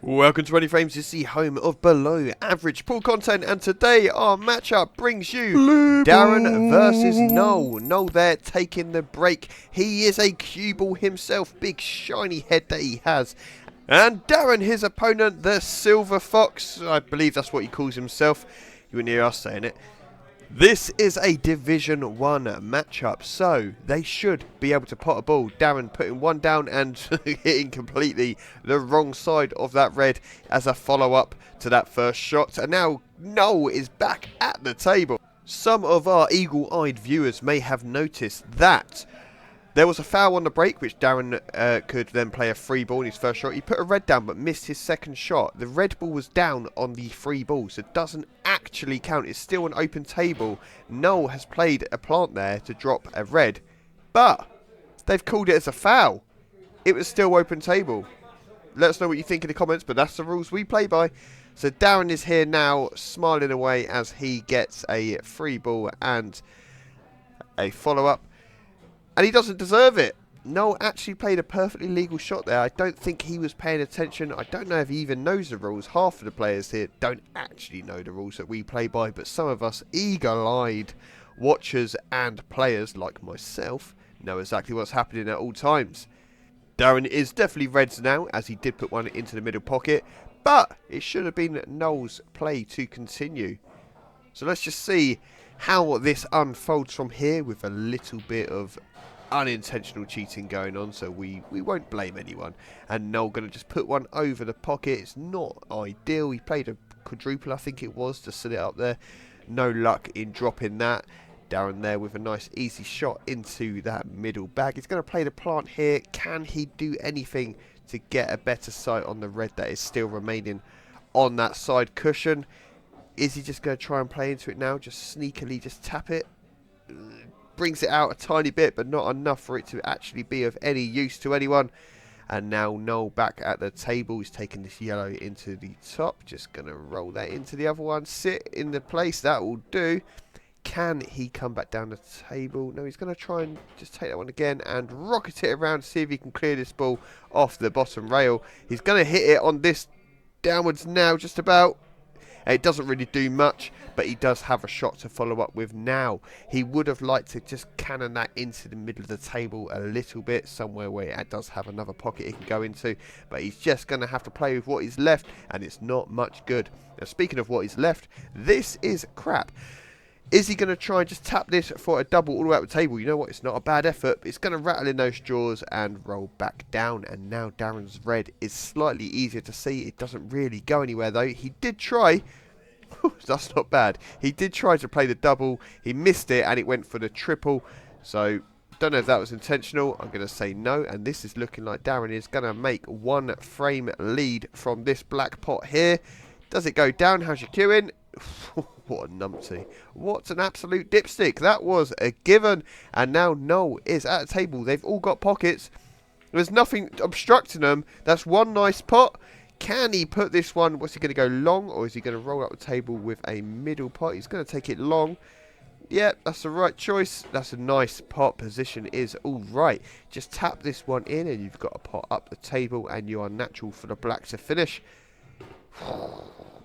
Welcome to 20 Frames, it's the home of below average pool content, and today our matchup brings you Darren versus Noel. Noel there taking the break. He is a cue ball himself, big shiny head that he has. And Darren, his opponent, the Silver Fox, I believe that's what he calls himself. You wouldn't hear us saying it. This is a Division 1 matchup, so they should be able to pot a ball. Darren putting one down and hitting completely the wrong side of that red as a follow-up to that first shot. And now Noel is back at the table. Some of our eagle-eyed viewers may have noticed that there was a foul on the break, which Darren could then play a free ball in his first shot. He put a red down but missed his second shot. The red ball was down on the free ball, so it doesn't actually count. It's still an open table. Noel has played a plant there to drop a red, but they've called it as a foul. It was still open table. Let us know what you think in the comments, but that's the rules we play by. So Darren is here now, smiling away as he gets a free ball and a follow-up. And he doesn't deserve it. Noel actually played a perfectly legal shot there. I don't think he was paying attention. I don't know if he even knows the rules. Half of the players here don't actually know the rules that we play by. But some of us eagle-eyed watchers and players like myself know exactly what's happening at all times. Darren is definitely reds now, as he did put one into the middle pocket. But it should have been Noel's play to continue. So let's just see how this unfolds from here, with a little bit of unintentional cheating going on, so we won't blame anyone. And Noel going to just put one over the pocket. It's not ideal. He played a quadruple, I think it was, to set it up there. No luck in dropping that. Darren there with a nice easy shot into that middle bag. He's going to play the plant here. Can he do anything to get a better sight on the red that is still remaining on that side cushion? Is he just going to try and play into it now? Just sneakily just tap it. Brings it out a tiny bit, but not enough for it to actually be of any use to anyone. And now Noel back at the table. He's taking this yellow into the top. Just going to roll that into the other one. Sit in the place. That will do. Can he come back down the table? No, he's going to try and just take that one again and rocket it around to see if he can clear this ball off the bottom rail. He's going to hit it on this downwards now, just about. It doesn't really do much, but he does have a shot to follow up with now. He would have liked to just cannon that into the middle of the table a little bit, somewhere where it does have another pocket he can go into, but he's just going to have to play with what is left, and it's not much good. Now, speaking of what is left, this is crap. Is he going to try and just tap this for a double all the way up the table? You know what? It's not a bad effort. It's going to rattle in those jaws and roll back down. And now Darren's red is slightly easier to see. It doesn't really go anywhere, though. He did try. That's not bad. He did try to play the double. He missed it, and it went for the triple. So, don't know if that was intentional. I'm going to say no. And this is looking like Darren is going to make one frame lead from this black pot here. Does it go down? How's your queuing? What a numpty. What an absolute dipstick. That was a given. And now Noel is at the table. They've all got pockets. There's nothing obstructing them. That's one nice pot. Can he put this one? What's he going to go long? Or is he going to roll up the table with a middle pot? He's going to take it long. Yep, that's the right choice. That's a nice pot. Position is all right. Just tap this one in and you've got a pot up the table. And you are natural for the black to finish.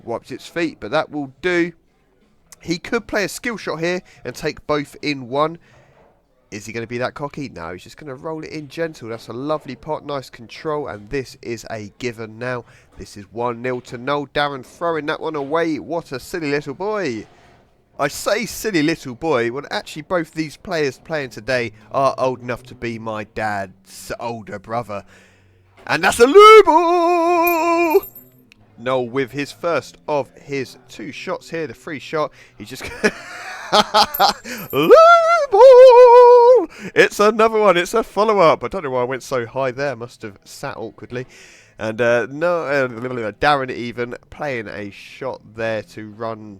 Wipes its feet, but that will do. He could play a skill shot here and take both in one. Is he going to be that cocky? No, he's just going to roll it in gentle. That's a lovely pot, nice control, and this is a given now. This is 1-0 to Noel. Darren throwing that one away. What a silly little boy. I say silly little boy when actually both these players playing today are old enough to be my dad's older brother. And that's a loo ball! Noel with his first of his two shots here, the free shot. He's just loo ball! It's another one. It's a follow-up. I don't know why I went so high there. Must have sat awkwardly. And Darren even playing a shot there to run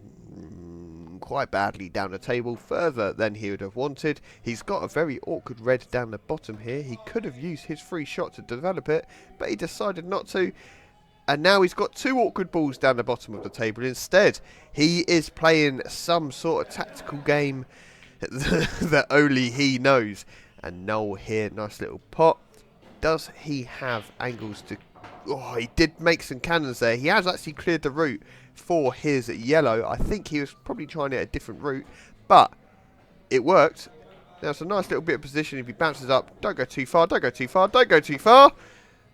quite badly down the table, further than he would have wanted. He's got a very awkward red down the bottom here. He could have used his free shot to develop it, but he decided not to. And now he's got two awkward balls down the bottom of the table instead. He is playing some sort of tactical game that only he knows. And Noel here, nice little pot. Does he have angles to Oh, he did make some cannons there. He has actually cleared the route for his yellow. I think he was probably trying it a different route, but it worked. Now it's a nice little bit of position. If he bounces up, don't go too far, don't go too far, don't go too far.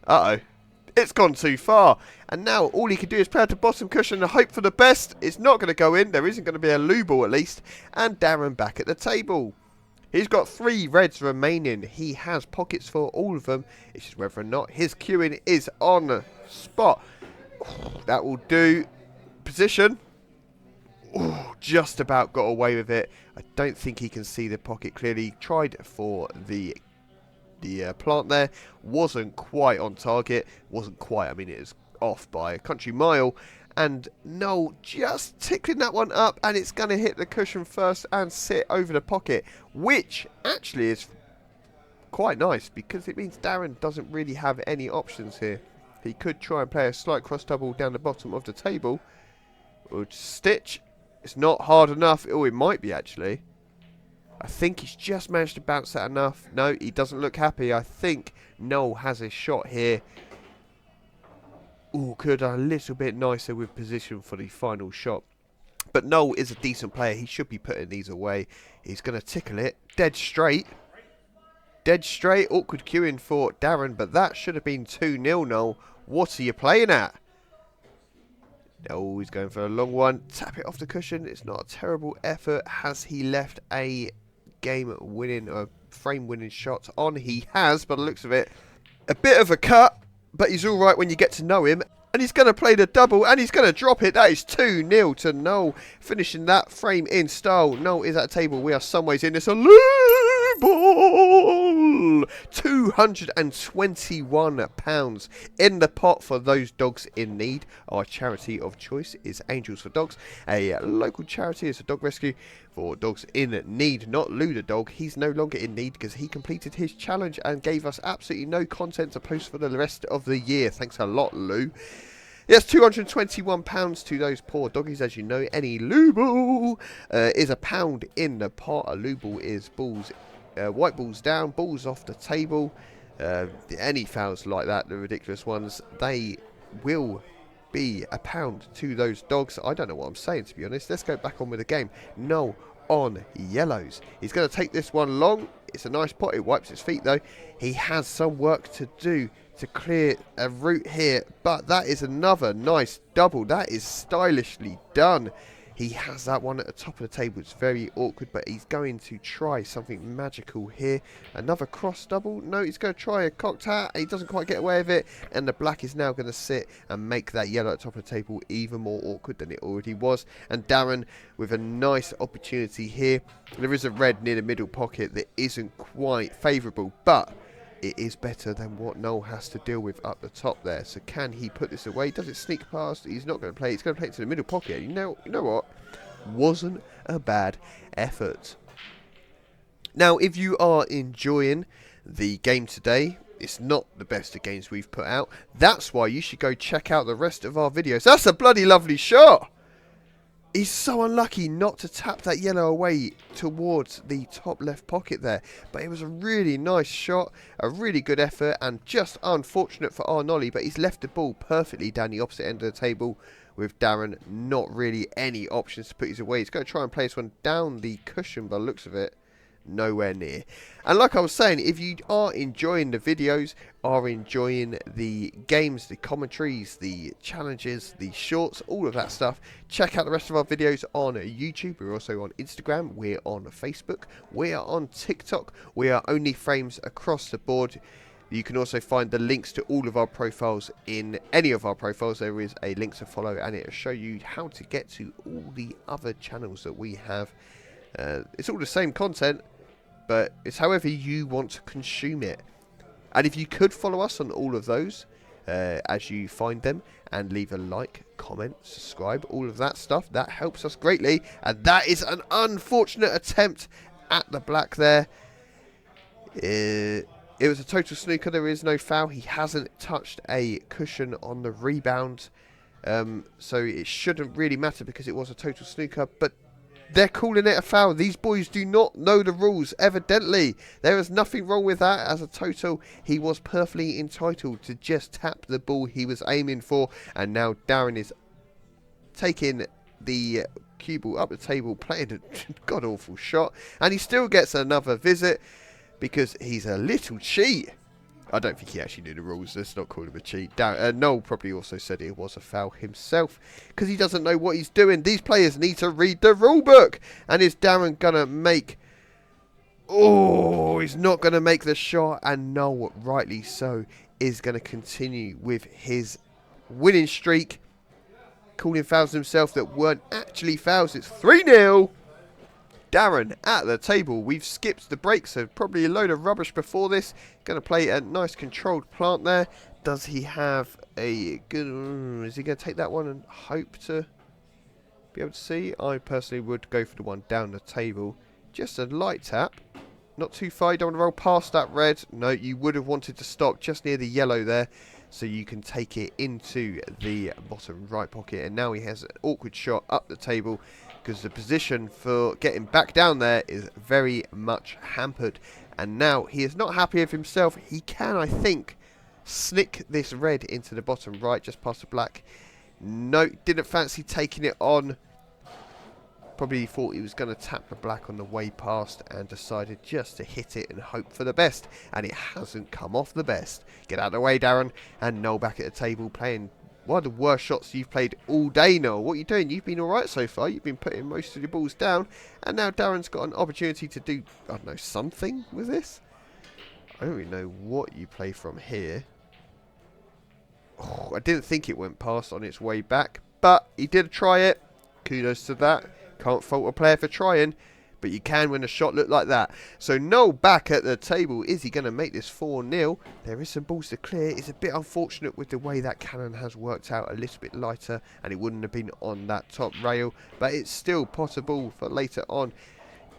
Uh-oh. It's gone too far. And now all he can do is play out the bottom cushion and hope for the best. It's not going to go in. There isn't going to be a loo ball at least. And Darren back at the table. He's got 3 reds remaining. He has pockets for all of them. It's just whether or not his queuing is on spot. That will do. Position. Ooh, just about got away with it. I don't think he can see the pocket clearly. Tried for the plant there. Wasn't quite on target. Wasn't quite. I mean, it is off by a country mile. And Noel just tickling that one up, and it's going to hit the cushion first and sit over the pocket, which actually is quite nice because it means Darren doesn't really have any options here. He could try and play a slight cross double down the bottom of the table, or stitch. It's not hard enough. Oh, it might be actually. I think he's just managed to bounce that enough. No, he doesn't look happy. I think Noel has a shot here. Ooh, could have done a little bit nicer with position for the final shot. But Noel is a decent player. He should be putting these away. He's going to tickle it. Dead straight. Dead straight. Awkward queuing for Darren, but that should have been 2-0, Noel. What are you playing at? Oh, he's going for a long one. Tap it off the cushion. It's not a terrible effort. Has he left a game-winning or frame-winning shot on? He has, by the looks of it. A bit of a cut, but he's all right when you get to know him. And he's going to play the double, and he's going to drop it. That is 2-0 to Noel, finishing that frame in style. Noel is at the table. We are some ways in this. A loo ball! £221 in the pot for those dogs in need. Our charity of choice is Angels for Dogs. A local charity is a dog rescue for dogs in need, not Lou the dog. He's no longer in need because he completed his challenge and gave us absolutely no content to post for the rest of the year. Thanks a lot, Lou. Yes, £221 to those poor doggies. As you know, any loo ball is £1 in the pot. A loo ball is balls, white balls down, balls off the table. Any fouls like that, the ridiculous ones, they will be £1 to those dogs. I don't know what I'm saying, to be honest. Let's go back on with the game. No on yellows. He's going to take this one long. It's a nice pot. It wipes his feet, though. He has some work to do to clear a route here, but that is another nice double. That is stylishly done. He has that one at the top of the table. It's very awkward, but he's going to try something magical here. Another cross double. No, he's going to try a cocked hat. He doesn't quite get away with it, and the black is now going to sit and make that yellow at the top of the table even more awkward than it already was. And Darren with a nice opportunity here. There is a red near the middle pocket that isn't quite favourable, but it is better than what Noel has to deal with up the top there. So can he put this away? Does it sneak past? He's not going to play. He's going to play it to the middle pocket. You know what? Wasn't a bad effort. Now, if you are enjoying the game today, it's not the best of games we've put out. That's why you should go check out the rest of our videos. That's a bloody lovely shot. He's so unlucky not to tap that yellow away towards the top left pocket there. But it was a really nice shot, a really good effort, and just unfortunate for our Nolly. But he's left the ball perfectly down the opposite end of the table with Darren not really any options to put his away. He's going to try and play this one down the cushion by the looks of it. Nowhere near. And like I was saying, if you are enjoying the videos, are enjoying the games, the commentaries, the challenges, the shorts, all of that stuff, check out the rest of our videos on YouTube. We're also on Instagram, we're on Facebook, we are on TikTok, we are Only Frames across the board. You can also find the links to all of our profiles in any of our profiles. There is a link to follow, and it will show you how to get to all the other channels that we have. It's all the same content, but it's however you want to consume it. And if you could follow us on all of those as you find them, and leave a like, comment, subscribe, all of that stuff, that helps us greatly. And that is an unfortunate attempt at the black there. It was a total snooker. There is no foul. He hasn't touched a cushion on the rebound, so it shouldn't really matter because it was a total snooker. But They're calling it a foul. These boys do not know the rules, evidently. There is nothing wrong with that. As a total, he was perfectly entitled to just tap the ball he was aiming for. And now Darren is taking the cue ball up the table, playing a god-awful shot. And he still gets another visit because he's a little cheat. I don't think he actually knew the rules. Let's not call him a cheat. Noel probably also said it was a foul himself because he doesn't know what he's doing. These players need to read the rule book. And is Darren going to make... Oh, he's not going to make the shot. And Noel, rightly so, is going to continue with his winning streak. Calling fouls himself that weren't actually fouls. It's 3-0. Darren at the table. We've skipped the break, so probably a load of rubbish before this. Going to play a nice controlled plant there. Does he have a good... is he going to take that one and hope to be able to see? I personally would go for the one down the table. Just a light tap. Not too far. You don't want to roll past that red. No, you would have wanted to stop just near the yellow there, so you can take it into the bottom right pocket. And now he has an awkward shot up the table, because the position for getting back down there is very much hampered. And now he is not happy with himself. He can, I think, snick this red into the bottom right, just past the black. No, didn't fancy taking it on. Probably thought he was going to tap the black on the way past and decided just to hit it and hope for the best. And it hasn't come off the best. Get out of the way, Darren. And Noel back at the table playing one of the worst shots you've played all day, Noel. What are you doing? You've been alright so far. You've been putting most of your balls down. And now Darren's got an opportunity to do, I don't know, something with this. I don't really know what you play from here. Oh, I didn't think it went past on its way back. But he did try it. Kudos to that. Can't fault a player for trying. But you can when a shot looked like that. So Noel back at the table. Is he going to make this 4-0? There is some balls to clear. It's a bit unfortunate with the way that cannon has worked out, a little bit lighter, and it wouldn't have been on that top rail. But it's still possible for later on.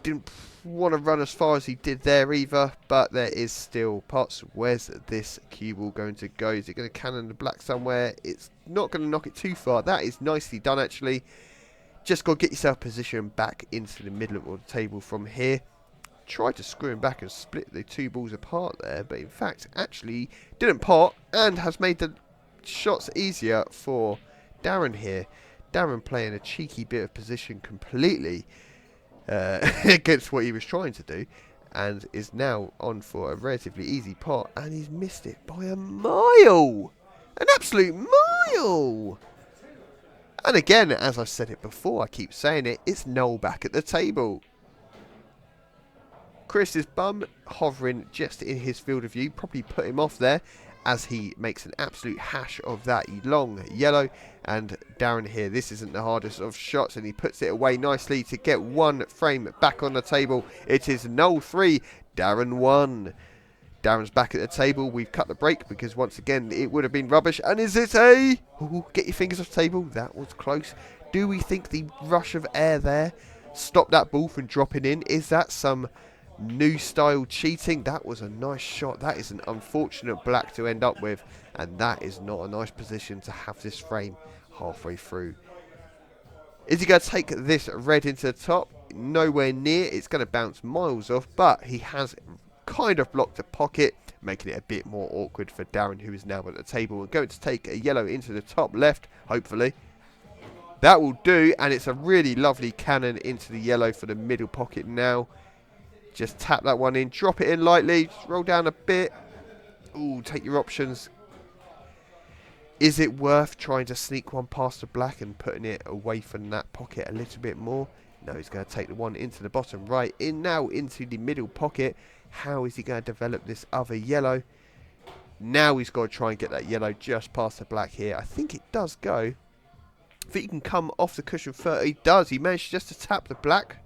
Didn't want to run as far as he did there either, but there is still pots. Where's this cue ball going to go? Is it going to cannon the black somewhere? It's not going to knock it too far. That is nicely done, actually. Just got to get yourself positioned back into the middle of the table from here. Tried to screw him back and split the two balls apart there, but in fact actually didn't pot and has made the shots easier for Darren here. Darren playing a cheeky bit of position completely against what he was trying to do, and is now on for a relatively easy pot, and he's missed it by a mile. An absolute mile. And again, as I've said it before, I keep saying it, it's Noel back at the table. Chris's bum hovering just in his field of view, probably put him off there as he makes an absolute hash of that long yellow. And Darren here, this isn't the hardest of shots, and he puts it away nicely to get one frame back on the table. It is Noel 3, Darren 1. Darren's back at the table. We've cut the break because once again it would have been rubbish. And is it a... Ooh, get your fingers off the table. That was close. Do we think the rush of air there stopped that ball from dropping in? Is that some new style cheating? That was a nice shot. That is an unfortunate black to end up with. And that is not a nice position to have this frame halfway through. Is he going to take this red into the top? Nowhere near. It's going to bounce miles off. But he has kind of blocked the pocket, making it a bit more awkward for Darren, who is now at the table. We're going to take a yellow into the top left, hopefully. That will do, and it's a really lovely cannon into the yellow for the middle pocket now. Just tap that one in, drop it in lightly, just roll down a bit. Ooh, take your options. Is it worth trying to sneak one past the black and putting it away from that pocket a little bit more? No, he's going to take the one into the bottom right, in now into the middle pocket. How is he going to develop this other yellow? Now he's got to try and get that yellow just past the black here. I think it does go. I think he can come off the cushion further. He does. He managed just to tap the black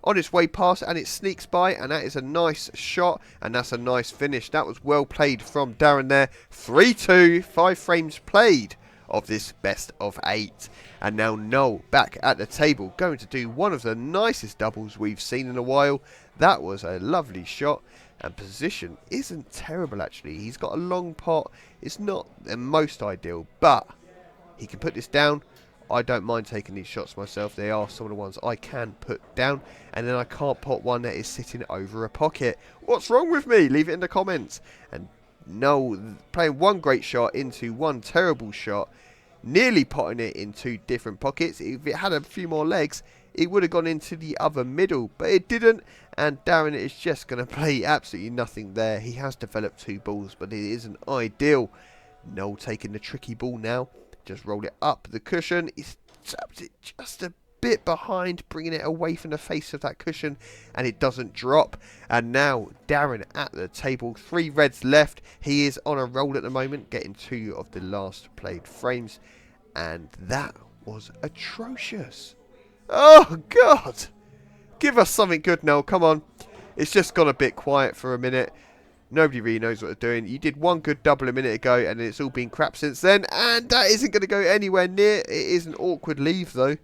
on its way past, and it sneaks by, and that is a nice shot, and that's a nice finish. That was well played from Darren there. 3-2, 5 frames played of this best of 8. And now Noel back at the table, going to do one of the nicest doubles we've seen in a while. That was a lovely shot, and position isn't terrible actually. He's got a long pot. It's not the most ideal, but he can put this down I don't mind taking these shots myself. They are some of the ones I can put down. And then I can't pot one that is sitting over a pocket. What's wrong with me? Leave it in the comments. And no, playing one great shot into one terrible shot. Nearly potting it in two different pockets. If it had a few more legs, it would have gone into the other middle. But it didn't. And Darren is just going to play absolutely nothing there. He has developed two balls, but it isn't ideal. Noel taking the tricky ball now. Just roll it up the cushion. He's tapped it just a bit behind, bringing it away from the face of that cushion, and it doesn't drop. And now Darren at the table. 3 reds left. He is on a roll at the moment, getting 2 of the last played frames. And that was atrocious. Oh, God. Give us something good, Noel. Come on. It's just gone a bit quiet for a minute. Nobody really knows what they're doing. You did one good double a minute ago, and it's all been crap since then. And that isn't going to go anywhere near. It is an awkward leave, though.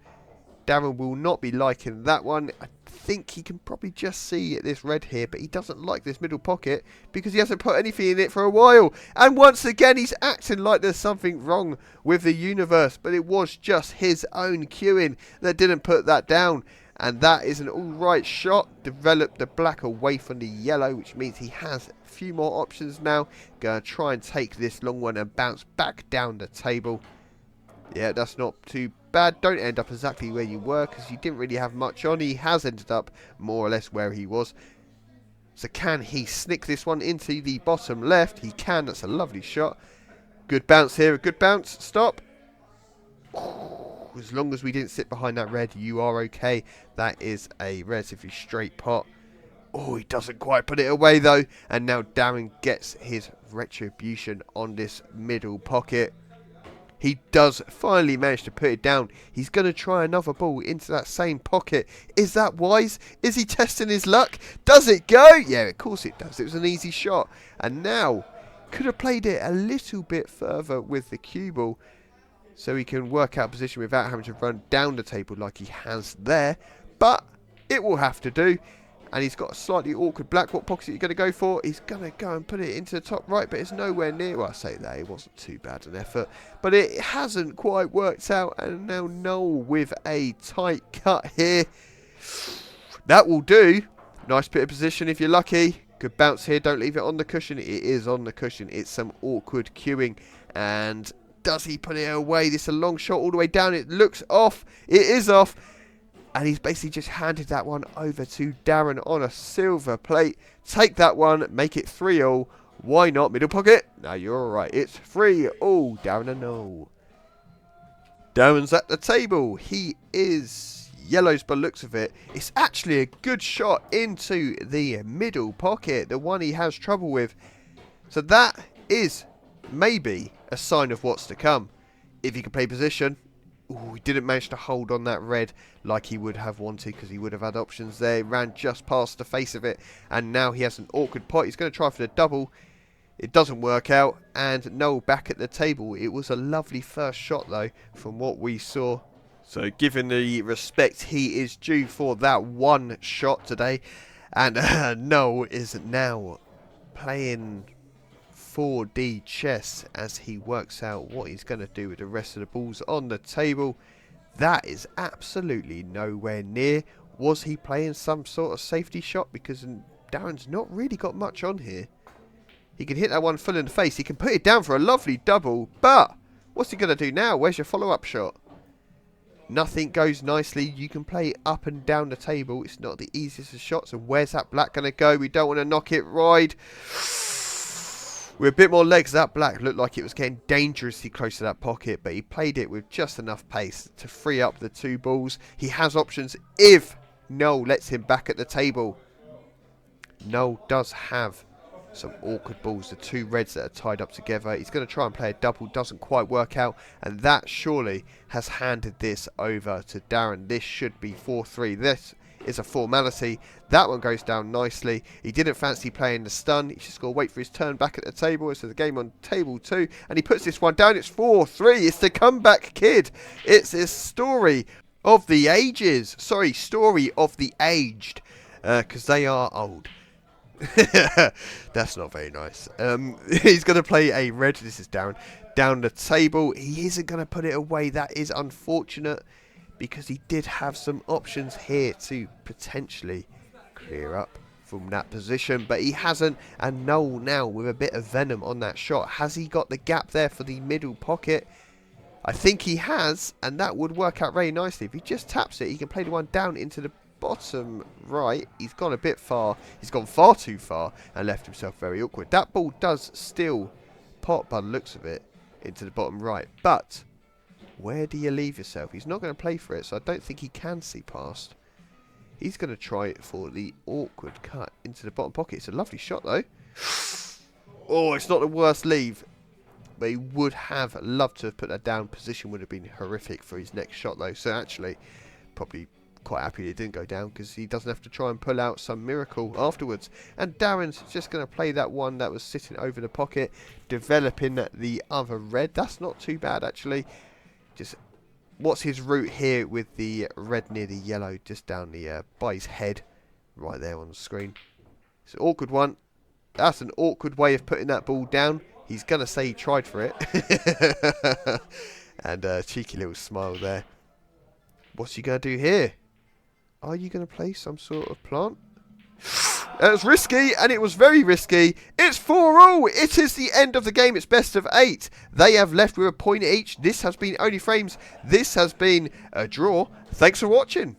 Darren will not be liking that one. I think he can probably just see this red here, but he doesn't like this middle pocket because he hasn't put anything in it for a while. And once again, he's acting like there's something wrong with the universe, but it was just his own queuing that didn't put that down. And that is an alright shot. Developed the black away from the yellow, which means he has a few more options now. Gonna try and take this long one and bounce back down the table. Yeah, that's not too bad. Don't end up exactly where you were because you didn't really have much on. He has ended up more or less where he was. So can he snick this one into the bottom left? He can. That's a lovely shot. Good bounce here. A good bounce. Stop. As long as we didn't sit behind that red, you are okay. That is a relatively straight pot. Oh, he doesn't quite put it away, though. And now Darren gets his retribution on this middle pocket. He does finally manage to put it down. He's going to try another ball into that same pocket. Is that wise? Is he testing his luck? Does it go? Yeah, of course it does. It was an easy shot. And now, could have played it a little bit further with the cue ball, so he can work out position without having to run down the table like he has there. But it will have to do. And he's got a slightly awkward black. What pocket are you going to go for? He's going to go and put it into the top right, but it's nowhere near. Well, I say that. It wasn't too bad an effort. But it hasn't quite worked out. And now Noel with a tight cut here. That will do. Nice bit of position if you're lucky. Good bounce here. Don't leave it on the cushion. It is on the cushion. It's some awkward queuing. And does he put it away? This is a long shot all the way down. It looks off. It is off. And he's basically just handed that one over to Darren on a silver plate. Take that one. Make it 3-all. Why not? Middle pocket. No, you're all right. It's 3-all. Darren and Noel. Darren's at the table. He is yellows by looks of it. It's actually a good shot into the middle pocket. The one he has trouble with. So that is maybe a sign of what's to come. If he can play position. Ooh, he didn't manage to hold on that red like he would have wanted because he would have had options there. He ran just past the face of it. And now he has an awkward pot. He's going to try for the double. It doesn't work out. And Noel back at the table. It was a lovely first shot, though, from what we saw. So, given the respect he is due for that one shot today. And Noel is now playing 4D chess as he works out what he's going to do with the rest of the balls on the table. That is absolutely nowhere near. Was he playing some sort of safety shot? Because Darren's not really got much on here. He can hit that one full in the face. He can put it down for a lovely double. But what's he going to do now? Where's your follow-up shot? Nothing goes nicely. You can play up and down the table. It's not the easiest of shots. And where's that black going to go? We don't want to knock it wide. With a bit more legs, that black looked like it was getting dangerously close to that pocket, but he played it with just enough pace to free up the 2 balls. He has options if Noel lets him back at the table. Noel does have some awkward balls, the 2 reds that are tied up together. He's going to try and play a double, doesn't quite work out, and that surely has handed this over to Darren. This should be 4-3. This is a formality. That one goes down nicely. He didn't fancy playing the stun. He's just got to wait for his turn back at the table. So the game on table 2. And he puts this one down. It's 4-3. It's the comeback kid. It's a story of the ages. Sorry, story of the aged. Because they are old. That's not very nice. He's going to play a red. This is Darren. down the table. He isn't going to put it away. That is unfortunate because he did have some options here to potentially clear up from that position, but he hasn't. And Noel now with a bit of venom on that shot. Has he got the gap there for the middle pocket? I think he has, and that would work out very nicely. If he just taps it, he can play the one down into the bottom right. He's gone a bit far. He's gone far too far and left himself very awkward. That ball does still pop by the looks of it into the bottom right, but where do you leave yourself? He's not going to play for it, so I don't think he can see past. He's going to try it for the awkward cut into the bottom pocket. It's a lovely shot though. Oh, it's not the worst leave. But he would have loved to have put that down. Position would have been horrific for his next shot though. So actually, probably quite happy it didn't go down because he doesn't have to try and pull out some miracle afterwards. And Darren's just going to play that one that was sitting over the pocket, developing the other red. That's not too bad actually. Just what's his route here with the red near the yellow, just down the by his head, right there on the screen. It's an awkward one. That's an awkward way of putting that ball down. He's going to say he tried for it. And a cheeky little smile there. What's he going to do here? Are you going to play some sort of plant? It was risky, and it was very risky. It's 4-all. It is the end of the game. It's best of 8. They have left with a point each. This has been Only Frames. This has been a draw. Thanks for watching.